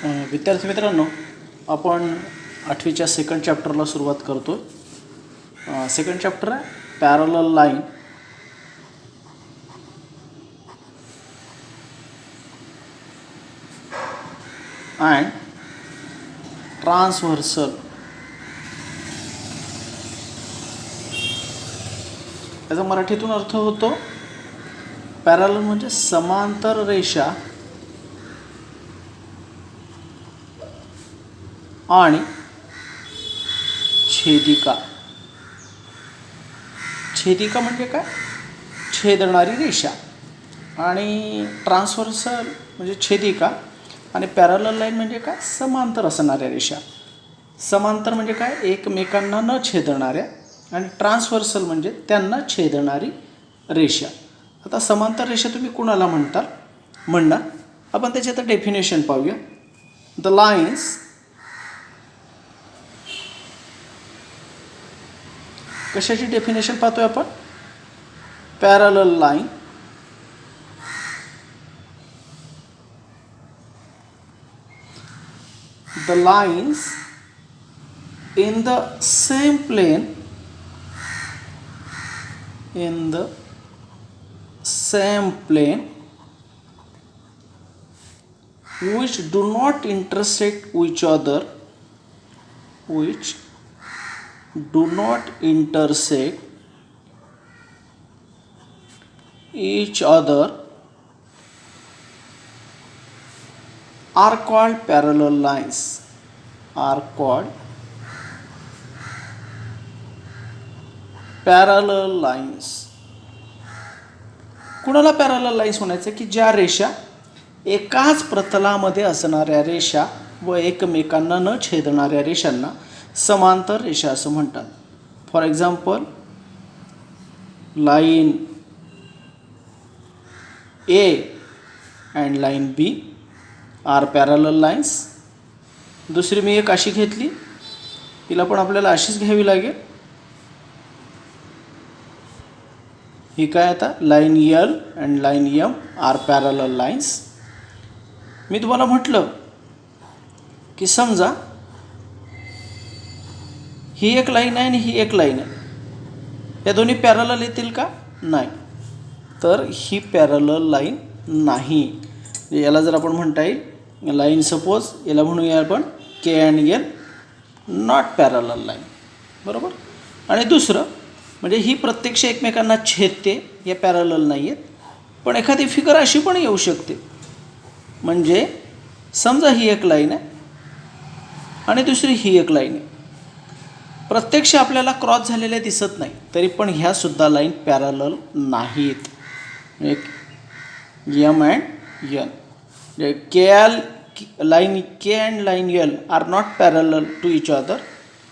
विद्यार्थी मित्रांनो, आपण 8वीच्या सेकंड चॅप्टरला सुरुवात करतो. सेकंड चॅप्टर आहे पॅरलल लाईन. And transversal. याचा मराठीतून अर्थ होतो पॅरलल म्हणजे समांतर रेषा आणि छेदिका. छेदिका म्हणजे काय? छेदणारी रेषा. आणि ट्रान्सव्हर्सल म्हणजे छेदिका. आणि पॅरलल लाईन म्हणजे काय? समांतर असणाऱ्या रेषा. समांतर म्हणजे काय? एकमेकांना न छेदणाऱ्या. आणि ट्रान्सव्हर्सल म्हणजे त्यांना छेदणारी रेषा. आता समांतर रेषा तुम्ही कुणाला म्हणणार? आपण त्याची आता डेफिनेशन पाहूया. द लाईन्स कशाची डेफिनेशन पाहतोय आपण? Parallel line the lines in the same plane which do not intersect each other are called parallel lines. कुणाला पॅरलल लाईन्स म्हणायचं? की ज्या रेषा एकाच प्रतलामध्ये असणाऱ्या रेषा व एकमेकांना न छेदणाऱ्या रेषांना समांतर रेषा असं म्हणतात. For example, line A and line B are parallel lines. दुसरी मी एक अशी घेतली, तिला पण आपल्याला अशीच घ्यावी लागेल. ही काय? आता line L and line M are parallel lines. मी तुम्हाला म्हटलं की समजा ही एक लाईन आहे आणि ही एक लाईन आहे, या दोन्ही पॅरलल येतील का? नाही. तर ही पॅरलल लाईन नाही. याला जर आपण म्हणता येईल लाईन, सपोज याला म्हणूया आपण के and L, not parallel line. बरोबर. आणि दुसरं म्हणजे ही प्रत्यक्ष एकमेकांना छेदते, या पॅरलल नाही आहेत. पण एखादी फिगर अशी पण येऊ शकते, म्हणजे समजा ही एक लाईन आहे आणि दुसरी ही एक लाईन आहे. प्रत्यक्ष आपल्याला क्रॉस झालेले दिसत नाही, तरी पण ह्यासुद्धा लाईन पॅरलल नाहीत. एक M and N, line K and line L are not parallel to each other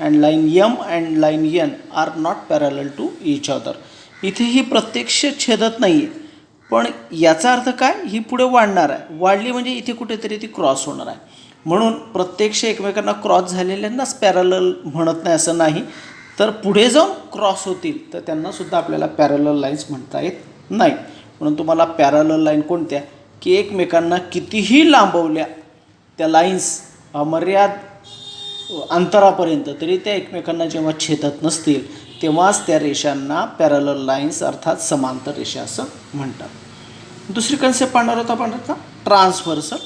and line M and line N are not parallel to each other. इथे ही प्रत्यक्ष छेदत नाही आहे, पण याचा अर्थ काय? ही पुढे वाढणार आहे. वाढली म्हणजे इथे कुठेतरी ती क्रॉस होणार आहे. म्हणून प्रत्यक्ष एकमेकांना क्रॉस झालेल्यांनाच पॅरलल म्हणत नाही असं नाही, तर पुढे जाऊन क्रॉस होतील तर त्यांनासुद्धा आपल्याला पॅरलल लाईन्स म्हणता येत नाही. म्हणून तुम्हाला पॅरलल लाईन कोणत्या? की एकमेकांना कितीही लांबवल्या त्या लाईन्स अमर्याद अंतरापर्यंत, तरी त्या एकमेकांना जेव्हा छेदत नसतील तेव्हाच त्या रेषांना पॅरलल लाईन्स अर्थात समांतर रेषा असं म्हणतात. दुसरी कन्सेप्ट पाहणार होता आपण आता ट्रान्सव्हर्सल.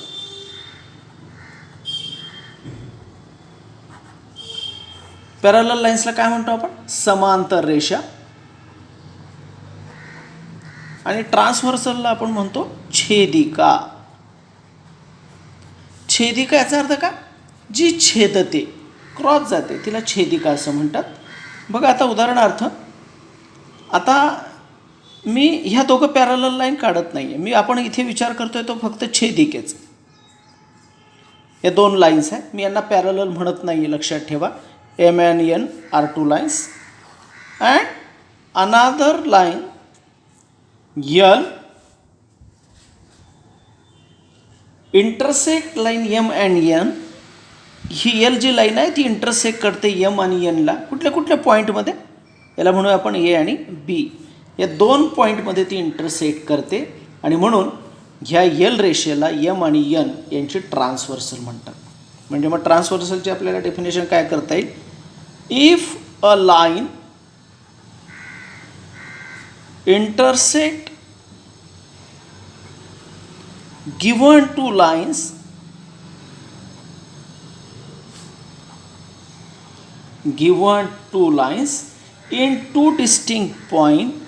पॅरलल लाईन्सला काय म्हणतो आपण? समांतर रेषा. आणि ट्रान्सव्हर्सलला आपण म्हणतो छेदिका. छेदिका याचा अर्थ काय? जी छेदते, क्रॉस जाते, तिला छेदिका असं म्हणतात. बघा आता उदाहरणार्थ, आता मी ह्या दोघं पॅरलल लाईन काढत नाही आहे. आपण इथे विचार करतोय तो फक्त छेदिकेचा. या दोन लाईन्स आहेत, मी यांना पॅरलल म्हणत नाही आहे, लक्षात ठेवा. M and N are two lines and another line L intersect line M and N. ही एल जी लाईन आहे ती इंटरसेक्ट करते एम आणि एनला कुठल्या कुठल्या पॉईंटमध्ये? याला म्हणूया आपण ए आणि बी. या दोन पॉईंटमध्ये ती इंटरसेक्ट करते आणि म्हणून ह्या यल रेषेला यम आणि यन यांची ट्रान्सव्हर्सल म्हणतात. म्हणजे मग ट्रान्सव्हर्सलची आपल्याला डेफिनेशन काय करता येईल? If a line intersect given two lines in two distinct points,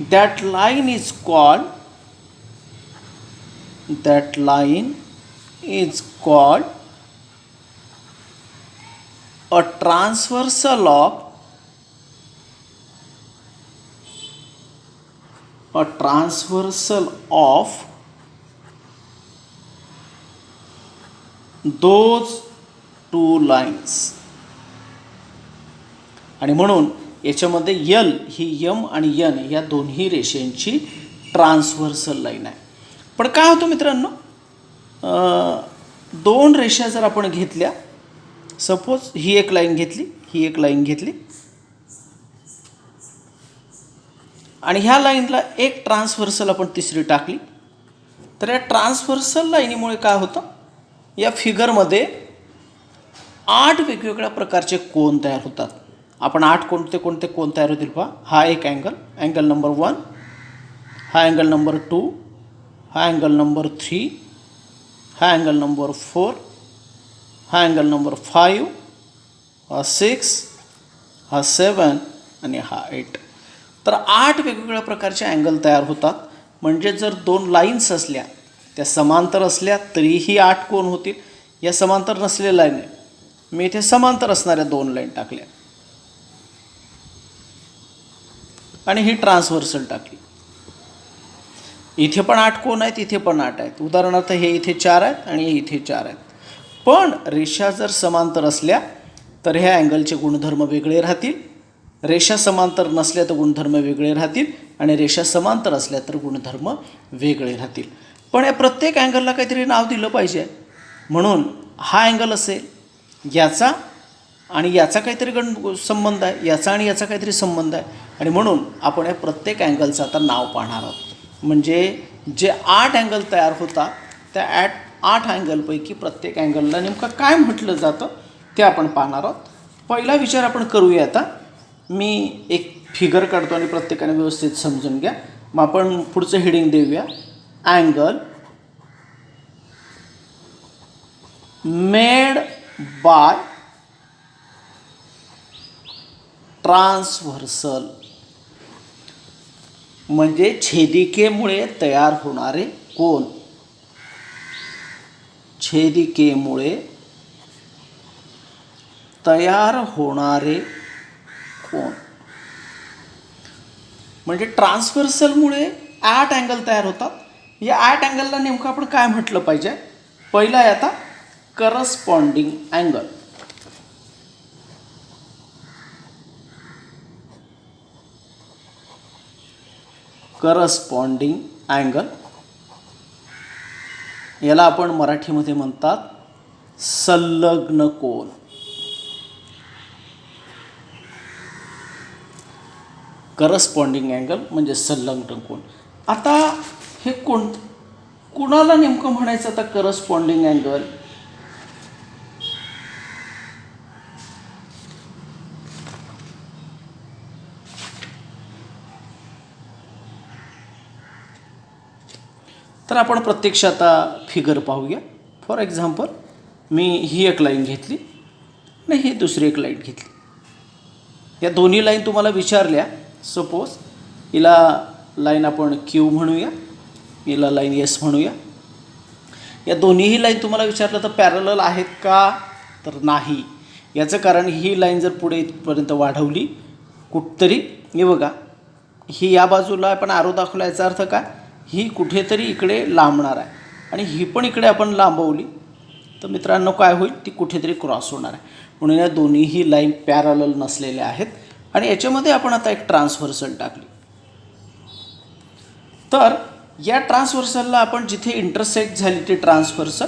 that line is called a transversal of those two lines. आणि म्हणून याच्यामध्ये यल ही यम आणि यन या दोन्ही रेषांची ट्रान्सव्हर्सल लाईन आहे. पण काय होतं मित्रांनो, दोन रेषा जर आपण घेतल्या, सपोज ही एक लाईन घेतली, ही एक लाईन घेतली आणि ह्या लाईनला एक ट्रान्सव्हर्सल आपण तिसरी टाकली, तर या ट्रान्सव्हर्सल लाईनीमुळे काय होतं, या फिगरमध्ये 8 वेगवेगळ्या प्रकारचे कोन तयार होतात. आपण 8 कोणते कोन तयार होतील पहा. हा एक अँगल नंबर 1, हा अँगल नंबर 2, हा अँगल नंबर 3, हा अँगल नंबर 4, हा अँगल नंबर 5, हा 6, हा 7 आणि हा 8. तर 8 वेगवेगळ्या प्रकारचे अँगल तयार होतात. म्हणजे जर दोन लाईन्स असल्या, त्या समांतर असल्या तरीही 8 कोन होतील. या समांतर नसलेल्या लाईन आहे, मी इथे समांतर असणाऱ्या 2 लाईन टाकल्या आणि ही ट्रान्सव्हर्सल टाकली. इथे पण 8 कोन आहेत, इथे पण 8 आहेत. उदाहरणार्थ हे इथे 4 आहेत आणि हे इथे 4 आहेत. पण रेषा जर समांतर असल्या तर ह्या अँगलचे गुणधर्म वेगळे राहतील. रेषा समांतर नसल्या तर गुणधर्म वेगळे राहतील आणि रेषा समांतर असल्या तर गुणधर्म वेगळे राहतील. पण या प्रत्येक अँगलला काहीतरी नाव दिलं पाहिजे. म्हणून हा अँगल असेल, याचा आणि याचा काहीतरी संबंध आहे, याचा आणि याचा काहीतरी संबंध आहे. आणि म्हणून आपण या प्रत्येक अँगलचं आता नाव पाहणार आहोत. म्हणजे जे 8 अँगल तयार होतात त्या 8 अँगलपैकी प्रत्येक अँगलला नेमकं काय म्हटलं जातं ते आपण पाहणार आहोत. पहिला विचार आपण करूया. आता मी एक फिगर काढतो आणि प्रत्येकाने व्यवस्थित समजून घ्या. मग आपण पुढचं हेडिंग देऊया, अँगल मेड बाय ट्रान्सव्हर्सल. म्हणजे छेदिकेमुळे तयार होणारे कोन. छेदिकेमुळे तयार होणारे कोन म्हणजे ट्रान्सव्हर्सलमुळे 8 अँगल तयार होतात. या 8 अँगलला नेमकं आपण काय म्हटलं पाहिजे? पहिला आहे आता करस्पॉन्डिंग अँगल. करस्पॉन्डिंग अँगल याला आपण मराठीमध्ये म्हणतात संलग्न कोन. करस्पॉन्डिंग अँगल म्हणजे संलग्न कोन. आता हे कुणाला नेमकं म्हणायचं आता करस्पॉन्डिंग अँगल? तर आपण प्रत्यक्ष आता फिगर पाहूया. फॉर एक्झाम्पल मी ही एक लाईन घेतली आणि ही दुसरी एक लाईन घेतली. या दोन्ही लाईन तुम्हाला विचारल्या, सपोज हिला लाईन आपण क्यू म्हणूया, हिला लाईन एस म्हणूया. या दोन्हीही लाईन तुम्हाला विचारलं तर पॅरलल आहेत का? तर नाही. याचं कारण ही लाईन जर पुढे इथपर्यंत वाढवली कुठतरी, हे बघा ही या बाजूला आपण आरो दाखवला, याचा अर्थ काय, ही कुठेतरी इकडे लांबणार आहे. आणि ही पण इकडे आपण लांबवली तर मित्रांनो काय होईल, ती कुठेतरी क्रॉस होणार आहे. म्हणून या दोन्हीही लाईन पॅरलल नसलेल्या आहेत. आणि याच्यामध्ये आपण आता एक ट्रान्सव्हर्सल टाकली. तर या ट्रान्सव्हर्सलला आपण जिथे इंटरसेक्ट झाली ती ट्रान्सव्हर्सल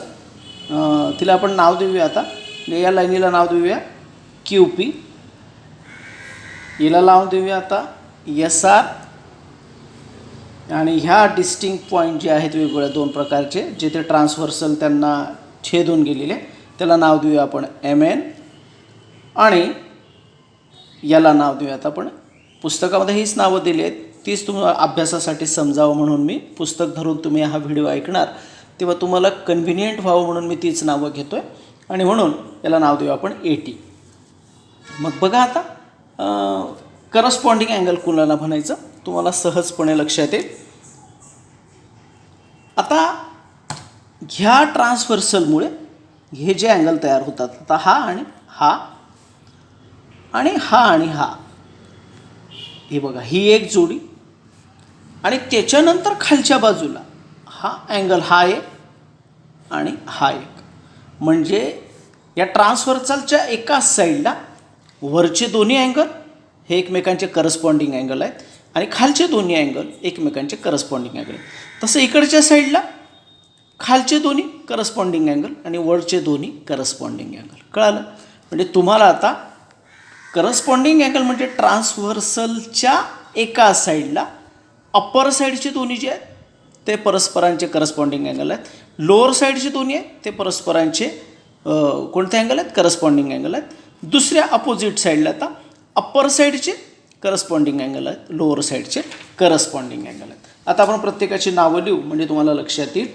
तिला आपण नाव देऊया आता. या लाईनीला नाव देऊया QP. हिला नाव देऊया आता SR. आणि ह्या डिस्टिंक्ट पॉईंट जे आहेत वेगवेगळ्या दोन प्रकारचे जे ते ट्रान्सव्हर्सल त्यांना छेदून गेलेले, त्याला नाव देऊया आपण MN. आणि याला नाव देऊयात आपण, पुस्तकामध्ये हीच नावं दिली आहेत, तीच तुम्हाला अभ्यासासाठी समजावं म्हणून मी पुस्तक धरून तुम्ही हा व्हिडिओ ऐकणार तेव्हा तुम्हाला कन्व्हिनियंट व्हावं म्हणून मी तीच नावं घेतो आहे. आणि म्हणून याला नाव देऊ आपण AT. मग बघा आता करस्पॉन्डिंग अँगल कुणाला म्हणायचं तुम्हाला सहजपणे लक्षात येईल. आता ह्या ट्रान्सव्हर्सलमुळे हे जे अँगल तयार होतात, आता हा आणि हा आणि हा आणि हा, हे बघा ही एक जोडी. आणि त्याच्यानंतर खालच्या बाजूला हा अँगल हा एक आणि हा एक. म्हणजे या ट्रान्सव्हर्सलच्या एकाच साईडला वरचे दोन्ही अँगल हे एकमेकांचे करस्पॉन्डिंग अँगल आहेत आणि खालचे दोन्ही अँगल एकमेकांचे करस्पॉन्डिंग अँगल. तसं इकडच्या साईडला खालचे दोन्ही करस्पॉन्डिंग अँगल आणि वरचे दोन्ही करस्पॉन्डिंग अँगल. कळालं? म्हणजे तुम्हाला आता करस्पॉन्डिंग अँगल म्हणजे ट्रान्सव्हर्सलच्या एका साईडला अप्पर साईडचे दोन्ही जे आहेत ते परस्परांचे करस्पॉन्डिंग अँगल आहेत, लोअर साईडचे दोन्ही आहेत ते परस्परांचे कोणते अँगल आहेत? करस्पॉन्डिंग अँगल आहेत. दुसऱ्या अपोजिट साईडला आता अप्पर साईडचे करस्पॉन्डिंग अँगल आहेत, लोअर साईडचे करस्पॉन्डिंग अँगल आहेत. आता आपण प्रत्येकाची नावं लिहू म्हणजे तुम्हाला लक्षात येईल.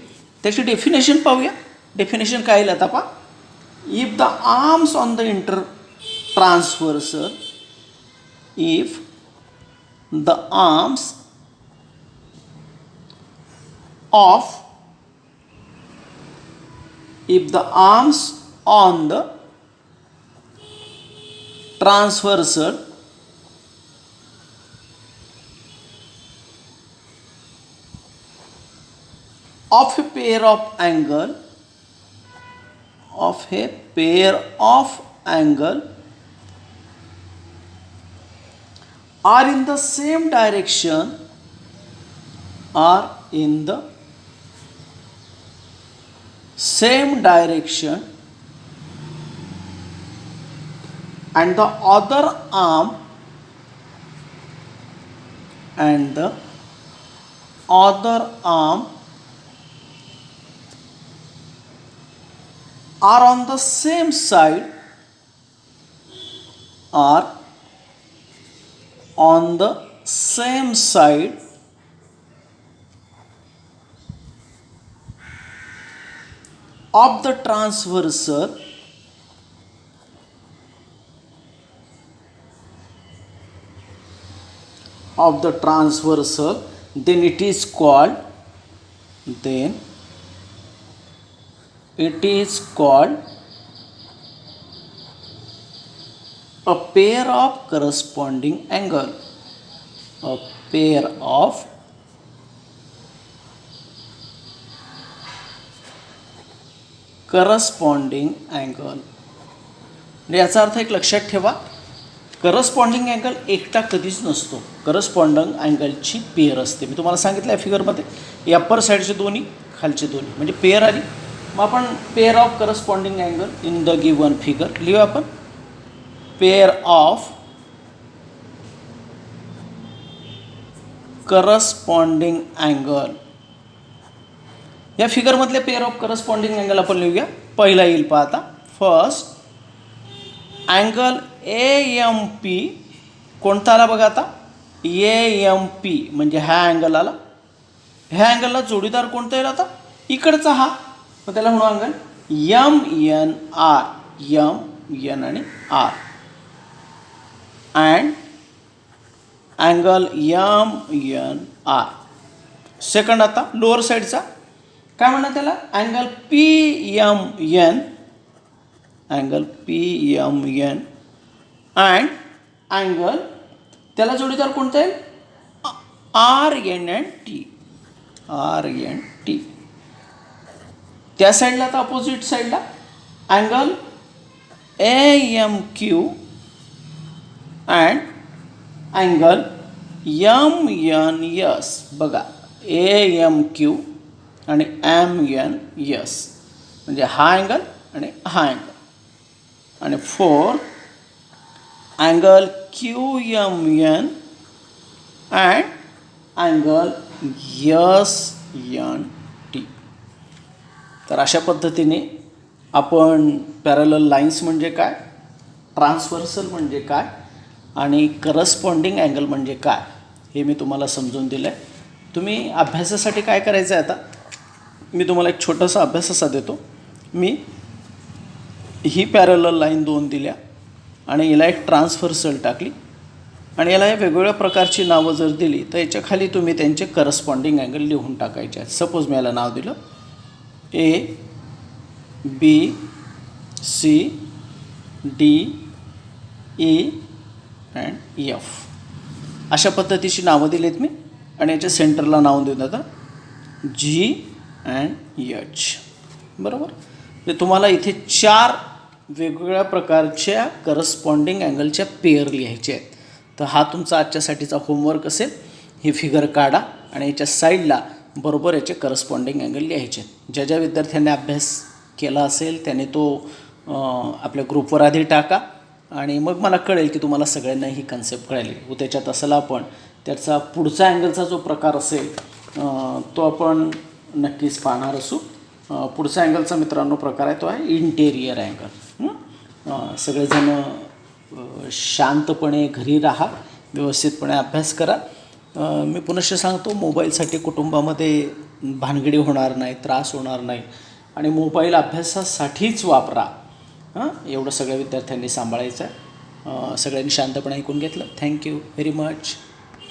त्याची डेफिनेशन पाहूया. डेफिनेशन काय येईल आता पहा. If the arms on the transversal, if the arms of on the transversal of a pair of angle are in the same direction and the other arm are on the same side of the transversal, then it is called a pair of corresponding angle. Corresponding angle. याचा अर्थ एक लक्षात ठेवा, corresponding angle एकटा कधीच नसतो, corresponding अँगलची pair असते. मी तुम्हाला सांगितलं आहे फिगरमध्ये, अप्पर साईडचे दोन्ही खालचे दोन्ही म्हणजे पेअर आली. मग आपण pair of corresponding angle in the given figure लिहूया आपण. पेअर ऑफ करस्पॉन्डिंग अँगल, या फिगरमधले पेअर ऑफ करस्पॉन्डिंग अँगल आपण लिहूया. पहिला येईल पहा आता. फर्स्ट अँगल AMP कोणता आला बघा आता. AMP म्हणजे हा अँगल आला. ह्या अँगलला जोडीदार कोणता येईल आता? इकडचा हा. मग त्याला म्हणू अँगल MNR. MN आणि R. And angle MNR. Second आता लोअर साईडचा काय म्हणतात त्याला? Angle PMN. Angle PMN and angle त्याला जोडीदार कोणता येईल? RNT. त्या साईडला आता अपोजिट साईडला angle AMQ and angle MNS. बघा AMQ आणि MNS म्हणजे हा अँगल आणि हा अँगल. आणि fourth angle QMN and angle SNT. तर अशा पद्धतीने आपण पॅरलल लाईन्स म्हणजे काय, ट्रान्सव्हर्सल म्हणजे काय आणि करस्पॉन्डिंग अँगल म्हणजे काय हे मी तुम्हाला समजून दिलं आहे. तुम्ही अभ्यासासाठी काय करायचं आहे, आता मी तुम्हाला एक छोटासा अभ्यास असा देतो. मी ही पॅरलल लाईन 2 दिल्या आणि याला एक ट्रान्सव्हर्सल टाकली आणि याला वेगवेगळ्या प्रकारची नावं जर दिली तर याच्या खाली तुम्ही त्यांचे करस्पॉन्डिंग अँगल लिहून टाकायचे आहेत. सपोज मी याला नाव दिलं ABCD E अँड F. अशा पद्धतीची नावं दिलीत मी आणि याच्या सेंटरला नाव देऊन आता G अँड H. बरोबर. ते तुम्हाला इथे 4 वेगवेगळ्या प्रकारच्या करस्पॉन्डिंग अँगलच्या पेअर लिहायचे आहेत. तर हा तुमचा आजच्यासाठीचा होमवर्क असेल. ही फिगर काढा आणि याच्या साईडला बरोबर याचे करस्पॉन्डिंग अँगल लिहायचे आहेत. ज्या ज्या विद्यार्थ्यांनी अभ्यास केला असेल त्याने तो आपल्या ग्रुपवर आधी टाका आणि मग मला कळेल की तुम्हाला सगळ्यांना ही कन्सेप्ट कळेल. उद्याच्या तासाला आपण त्याचा पुढचा अँगलचा जो प्रकार असेल तो आपण नक्कीच पाहणार असू. पुढचा अँगलचा मित्रांनो प्रकार आहे तो आहे इंटेरियर अँगल. सगळेजण शांतपणे घरी राहा, व्यवस्थितपणे अभ्यास करा. मी पुनश्च सांगतो, मोबाईलसाठी कुटुंबामध्ये भानगडी होणार नाही, त्रास होणार नाही आणि मोबाईल अभ्यासासाठीच वापरा. एवढं सगळ्या विद्यार्थ्यांनी सांभाळायचं आहे. सगळ्यांनी शांतपणे ऐकून घेतलं. Thank you very much.